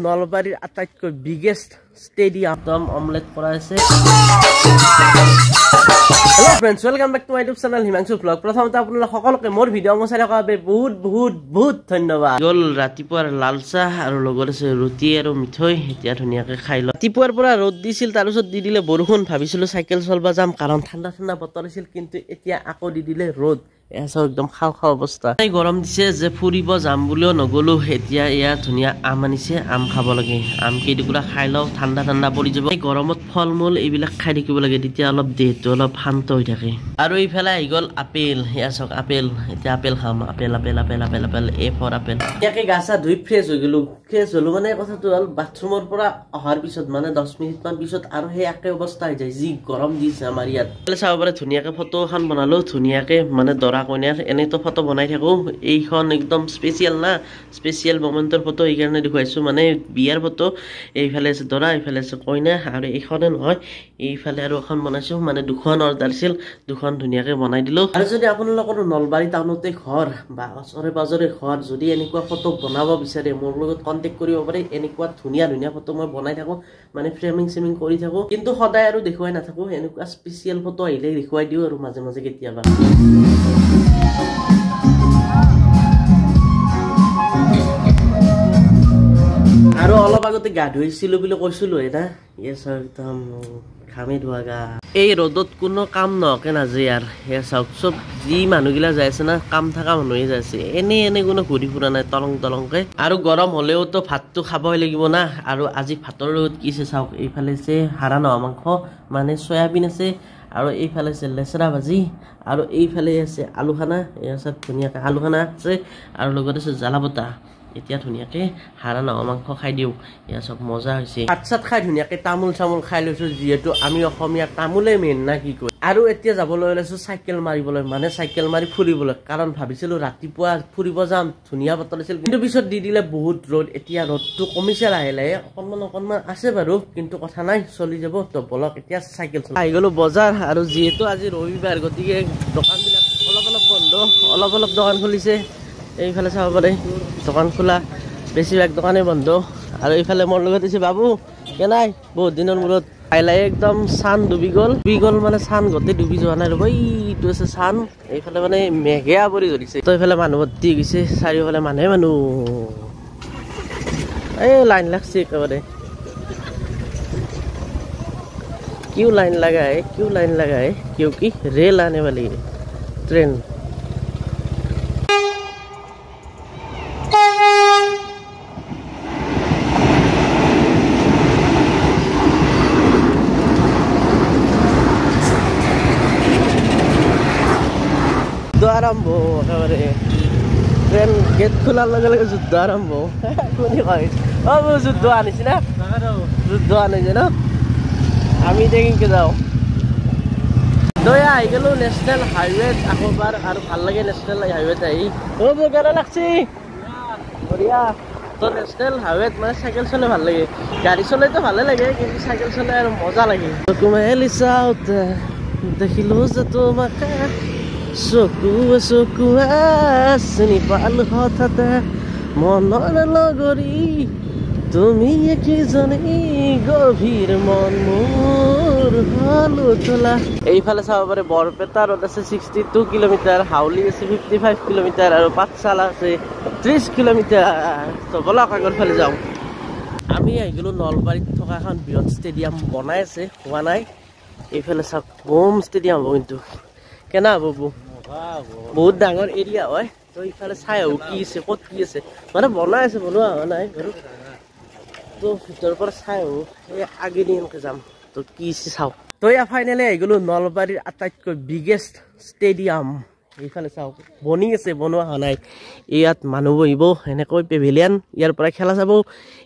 নলবাৰীৰ আটাইতকৈ biggest stadium omelette কৰা আছে। Hello' friends, welcome back to my YouTube channel Himanshu vlog. প্ৰথমতে আপোনালোক সকলোকে মোৰ ভিডিঅ' চাই থকাৰ বাবে বহুত বহুত বহুত ধন্যবাদ। গ'ল ৰাতিপুৱাৰ লাল চাহ আৰু লগত আছে ৰুটি আৰু মিঠৈ। এতিয়া ধুনীয়াকৈ খাই লওঁ। ৰাতিপুৱাৰ পৰা ৰ'দ দিছিল, তাৰপিছত দি দিলে বৰষুণ। ভাবিছিলোঁ চাইকেল চলাব যাম কাৰণ ঠাণ্ডা ঠাণ্ডা বতৰ আছিল, কিন্তু এতিয়া আকৌ দি দিলে ৰ'দ। একদম খাওঁ খাওঁ অৱস্থা। গৰম দিছে যে ফুৰিব যাম বুলিও নগলো। এতিয়া এয়া ধুনীয়া আম আনিছে, আম খাব লাগে। আম কেইটুকুৰা খাই লওঁ, ঠাণ্ডা ঠাণ্ডা পৰি যাব। গৰমত ফল মূল এইবিলাক খাই থাকিব লাগে, তেতিয়া অলপ দেহটো অলপ শান্ত হৈ থাকে। আৰু এইফালে আহি গ'ল আপেল। এয়া চাওক আপেল। এতিয়া আপেল খাম। Apple apple apple apple apple A for apple. ইয়াকে গা চা ধুই ফ্ৰেছ হৈ গ'লো। ফ্ৰেছ হ'লো মানে কথাটো হ'ল বাথৰুমৰ পৰা অহাৰ পিছত মানে 10 মিনিট মান পিছত আৰু সেই একে অৱস্থা হৈ যায়, যি গৰম দিছে আমাৰ ইয়াত। চাব পাৰে ধুনীয়াকে ফটো এখন বনালো। ধুনীয়াকে মানে দৰা কইনাৰ এনেতো ফটো বনাই থাকো। এইখন একদম স্পেচিয়েল না, স্পেচিয়েল মমেণ্টৰ ফটো, এইকাৰণে দেখুৱাইছো। মানে বিয়াৰ ফটো। এইফালে আছে দৰা, এইফালে আছে কইনা, আৰু এইখনে নহয় এইফালে আৰু এখন বনাইছো। মানে দুখন অৰ্ডাৰ আছিল, দুখন ধুনীয়াকে বনাই দিলো। আৰু যদি আপোনালোকৰ নলবাৰী টাউনতে ঘৰ বা ওচৰে পাজৰে ঘৰ, যদি এনেকুৱা ফটো বনাব বিচাৰে মোৰ লগত কণ্টেক্ট কৰিব পাৰে। এনেকুৱা ধুনীয়া ধুনীয়া ফটো মই বনাই থাকো, মানে ফ্ৰেমিং চেমিং কৰি থাকো। কিন্তু সদায় আৰু দেখুৱাই নাথাকো, এনেকুৱা স্পেচিয়েল ফটো আহিলে দেখুৱাই দিওঁ আৰু মাজে মাজে কেতিয়াবা। আৰু অলপ আগতে গা ধুইছিলো বুলি কৈছিলো না, একদম ঘামে ধোৱা গা। এই ৰ'দত কোনো কাম নহকে নাযায় আৰু সেয়া চাওক। চব যি মানুহগিলা যাই আছে না, কাম থকা মানুহে যাই আছে। এনে কোনো ঘূৰি ফুৰা নাই তলং তলংকে। আৰু গৰম হলেওতো ভাতটো খাবই লাগিব না। আৰু আজি ভাতৰ লগত কি আছে চাওক। এইফালে আছে হাৰা নোহোৱা মাংস, মানে চয়াবিন আছে, আৰু এইফালে আছে লেচেৰা ভাজি, আৰু এইফালে আছে আলু খানা। এয়া চাওক ধুনীয়াকে আলু খানা আছে, আৰু লগত আছে জ্বালা বটা। এতিয়া ধুনীয়াকে হাৰা নোহোৱা মাংস খাই দিওঁ। এয়া চব মজা হৈছে। ভাত চাত খাই ধুনীয়াকে তামোল চামোল খাই লৈছো, যিহেতু আমি অসমীয়া তামোলে মেইন না কি কয়। আৰু এতিয়া যাবলৈ ওলাইছো চাইকেল মাৰিবলৈ, মানে চাইকেল মাৰি ফুৰিবলৈ। কাৰণ ভাবিছিলো ৰাতিপুৱা ফুৰিব যাম, ধুনীয়া বতৰ আছিল, কিন্তু পিছত দি দিলে বহুত ৰ'দ। এতিয়া ৰ'দটো কমিছে লাহে লাহে, অকনমান আছে বাৰু, কিন্তু কথা নাই, চলি যাব। তো বলক এতিয়া চাইকেল চলাই আহি গলো বজাৰ। আৰু যিহেতু আজি ৰবিবাৰ, গতিকে দোকানবিলাক অলপ অলপ বন্ধ, অলপ অলপ দোকান খুলিছে। এইফালে চাব পাৰে দোকান খোলা, বেছিভাগ দোকানে বন্ধ। আৰু এইফালে মোৰ লগত আছে বাবু। কেনাই বহুত দিনৰ মূৰত আহিলে, একদম চান ডুবি গ'ল মানে চান গোটেই ডুবি যোৱা নাই ৰ'ব। এইটো আছে চান। এইফালে মানে মেঘে আৱৰি ধৰিছে, তো এইফালে মানুহ ভৰ্তি গৈছে, চাৰিওফালে মানুহ এই লাইন লাগছে একেবাৰে। क्यों लाइन लगा है, क्योंकि रेल आने वाली है, ट्रेन। আৰম্ভ একেবাৰে ট্ৰেইন গেট খোলাৰ লগে লগে যুদ্ধ আৰম্ভ। কোনে কয় যুদ্ধ আনিছে না, যুদ্ধ আনিছে ন। আমি এতিয়া কেনেকৈ যাওঁ। দয়া আহি গ'লো নেশ্যনেল হাইৱেত আকৌবাৰ, আৰু ভাল লাগে নেশ্যনেল হাইৱেত আহি। কেনে লাগছি বঢ়িয়া। তো নেশ্যনেল হাইৱেত মানে চাইকেল চলাই ভাল লাগে। গাড়ী চলাইতো ভালে লাগে, কিন্তু চাইকেল চলাই আৰু মজা লাগে। মেলি চাওঁতে দেখিলো যে তোমাকে চকুৱে চিনি পালো হঠাতে, মনৰ লগৰী তুমি একেজনী, গভীৰ মন মোৰ হলো তোলা। এইফালে চাব পাৰে বৰপেটা ৰোড আছে 62 কিলোমিটাৰ, হাউলি আছে 55 কিলোমিটাৰ, আৰু পাঠশালা আছে 30 কিলোমিটাৰ। তো বলক আগৰ ফালে যাওঁ। আমি আহি গ'লো নলবাৰীত থকা এখন বৃহৎ ষ্টেডিয়াম বনাই আছে, হোৱা নাই। এইফালে চাওক হোম ষ্টেডিয়াম হ'ব, কিন্তু কেনা হ'ব বহুত ডাঙৰ এৰিয়া হয়। তো ইফালে চাই আহো কি আছে, ক'ত কি আছে, মানে বনাই আছে, বনোৱা হোৱা নাই বাৰু। তো ভিতৰৰ পৰা চাই আহো, এই আগেদি এনেকৈ যাম। তো কি আছে চাওক। তো এয়া ফাইনেলি আহি গ'লো নলবাৰীৰ আটাইতকৈ বিগেষ্ট ষ্টেডিয়াম। এইফালে চাওক বনি আছে, বনোৱা হোৱা নাই। ইয়াত মানুহ বহিব এনেকৈ পেভিলিয়ান, ইয়াৰ পৰা খেলা চাব,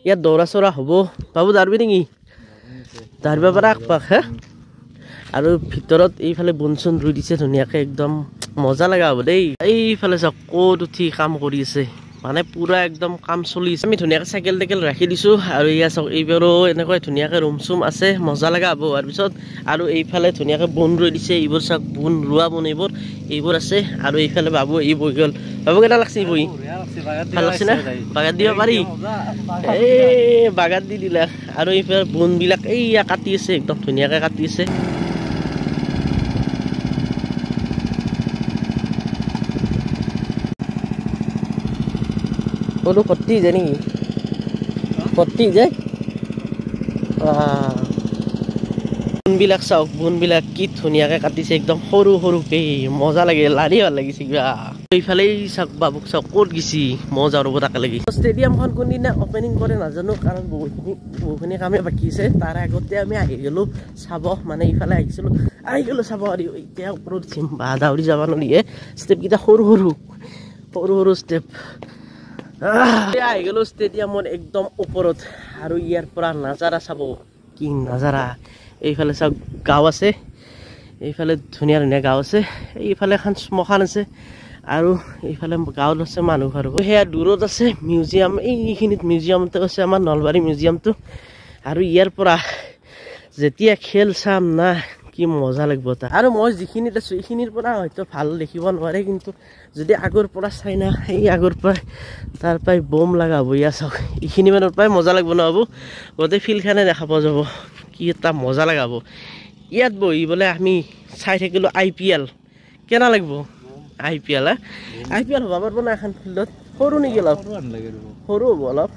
ইয়াত দৌৰা চৌৰা হ'ব। বাবু দাৰবি নেকি? দাৰব পৰা আকপাক হে। আৰু ভিতৰত এইফালে বন চন ৰুই দিছে ধুনীয়াকে, একদম মজা লগা হ'ব দেই। এইফালে চাওক ক'ত উঠি কাম কৰি আছে, মানে পুৰা একদম কাম চলি আছে আমি ধুনীয়াকৈ চাইকেল টেকেল ৰাখি দিছোঁ আৰু এয়া চাওক এইবাৰো এনেকৈ ধুনীয়াকৈ ৰুম চুম আছে মজা লগা হ'ব হোৱাৰ পিছত আৰু এইফালে ধুনীয়াকৈ বন ৰুই দিছে এইবোৰ চাওক বন ৰোৱা বন এইবোৰ আছে আৰু এইফালে বাবু এই বহি গ'ল বাবু কেইটা লাগছে বহি ভাল লাগছে না বাগাত দিব পাৰি এই বাগাত দি দিলা আৰু এইফালে বনবিলাক এইয়া কাটি আছে একদম ধুনীয়াকৈ কাটি আছে Ủa peti je ni. Peti je. Wah. Bunbilak sauk bunbilak ki dhuniyaকে কাটিছে একদম সৰু সৰুকে মজা লাগে লাৰি ভাল লাগিছে কিবা এইফালে চাক বাবুক চাক ক'ত গিছি মজা ৰব তাকে লাগি ষ্টেডিয়ামখন কোনদিনা ওপেনিং কৰে নাজানো কাৰণ বহুখিনি কামে বাকি আছে তাৰ আগতে আমি আহি গলো চাব মানে ইফালে আহি গলো চাব আৰু এতিয়া ওপৰত চিম বা দাউৰি যাব নলিয়ে ষ্টেপ কিটা সৰু সৰু ষ্টেপ আহি গলো ষ্টেডিয়ামত একদম ওপৰত আৰু ইয়াৰ পৰা নাজাৰা চাব কি নাজাৰা এইফালে চাওক গাঁও আছে এইফালে ধুনীয়া ধুনীয়া গাঁও আছে এইফালে এখন শ্মশান আছে আৰু এইফালে গাঁৱত আছে মানুহ ঘৰ সেয়া দূৰত আছে মিউজিয়াম এইখিনিত মিউজিয়ামটো আছে আমাৰ নলবাৰী মিউজিয়ামটো আৰু ইয়াৰ পৰা যেতিয়া খেল চাম না কি মজা লাগিব তা আৰু মই যিখিনিত আছো এইখিনিৰ পৰা হয়তো ভাল দেখিব নোৱাৰে কিন্তু যদি আগৰ পৰা চাই না এই আগৰ পৰা তাৰ পাই বম লগা হ'ব ইয়া চাওক এইখিনি মানৰ পাই মজা লাগিব নহ'ব গোটেই ফিল্ডখনে দেখা পোৱা যাব কি এটা মজা লগাব ইয়াত বহি বোলে আমি চাই থাকিলোঁ IPL কেনা লাগিব IPL হ'ব পাৰব না এখন ফিল্ডত সৰু নেকি অলপ সৰু হ'ব অলপ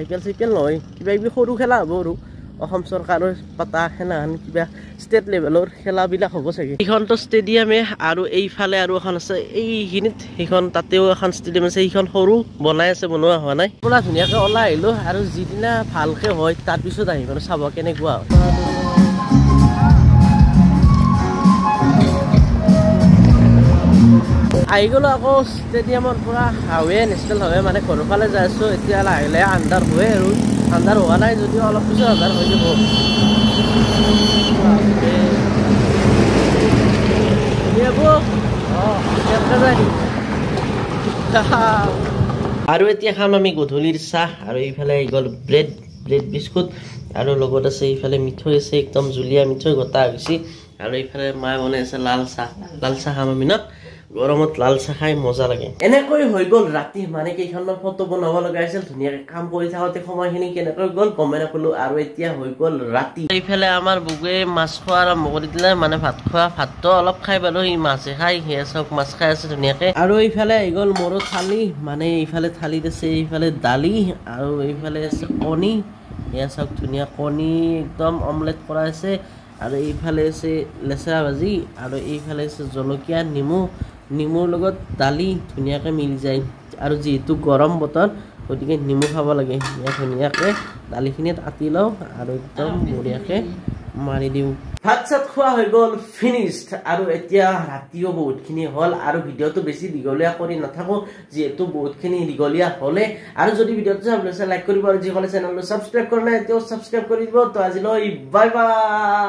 IPL নহয় কিবা কিবি সৰু খেলা হ'ব আৰু অসম চৰকাৰৰ পাতা খেলাখন কিবা ষ্টেট লেভেলৰ খেলাবিলাক হ'ব চাগে এইখনতো ষ্টেডিয়ামে আৰু এইফালে আৰু এখন আছে এইখিনিত সেইখন তাতেও এখন ষ্টেডিয়াম আছে সেইখন সৰু বনাই আছে বনোৱা হোৱা নাই পুৰা ধুনীয়াকৈ ওলাই আহিলোঁ আৰু যিদিনা ভালকৈ হয় তাৰপিছত আহিম আৰু চাব কেনেকুৱা হয় আহি গ'লো আকৌ ষ্টেডিয়ামৰ পৰা হাৱে নেশ্যনেল হাৱে মানে ঘৰৰ ফালে যাই আছোঁ এতিয়া লাহে লাহে আন্ধাৰ হয় আৰু আন্ধাৰ হোৱা নাই যদিও অলপ পিছত আন্ধাৰ হৈ যাব আৰু এতিয়া খাম আমি গধূলিৰ চাহ আৰু এইফালে আহি গ'ল ব্ৰেড বিস্কুট আৰু লগত আছে এইফালে মিঠৈ আছে একদম জুলীয়া মিঠৈ গোটা হৈছে আৰু এইফালে মায়ে বনাই আছে লাল চাহ খাম আমি ন গৰমত লাল চাহ খাই মজা লাগে এনেকৈ হৈ গ'ল ৰাতি মানে কেইখনমান ফটো বনাব লগা আছিল ধুনীয়াকৈ কাম কৰি থাকোঁতে সময়খিনি কেনেকৈ গ'ল গমে নাপালোঁ আৰু এতিয়া হৈ গ'ল ৰাতি এইফালে আমাৰ বুকুৱে মাছ খোৱা আৰম্ভ কৰি দিলে মানে ভাতটো অলপ খাই পালোঁ সি মাছে খাই সেয়া চব মাছ খাই আছে ধুনীয়াকৈ আৰু এইফালে আহি গ'ল মোৰো থালি মানে এইফালে থালিত আছে এইফালে দালি আৰু এইফালে আছে কণী এয়া চাওক ধুনীয়া কণী একদম অমলেট কৰা আছে আৰু এইফালে আছে লেচেৰা ভাজি আৰু এইফালে আছে জলকীয়া নেমুৰ লগত দালি ধুনীয়াকৈ মিলি যায় আৰু যিহেতু গৰম বতৰ গতিকে নেমু খাব লাগে ধুনীয়াকৈ দালিখিনিত আতি লওঁ আৰু একদম বঢ়িয়াকৈ মাৰি দিওঁ ভাত চাত খোৱা হৈ গ'ল ফিনিছড আৰু এতিয়া ৰাতিও বহুতখিনি হ'ল আৰু ভিডিঅ'টো বেছি দীঘলীয়া কৰি নাথাকোঁ যিহেতু বহুতখিনি দীঘলীয়া হ'লে আৰু যদি ভিডিঅ'টো চাবলৈ লাইক কৰিব আৰু যিসকলে চেনেলটো ছাবস্ক্ৰাইব কৰা নাই এতিয়াও ছাবস্ক্ৰাইব কৰি দিব তো আজিলৈ বাই বাই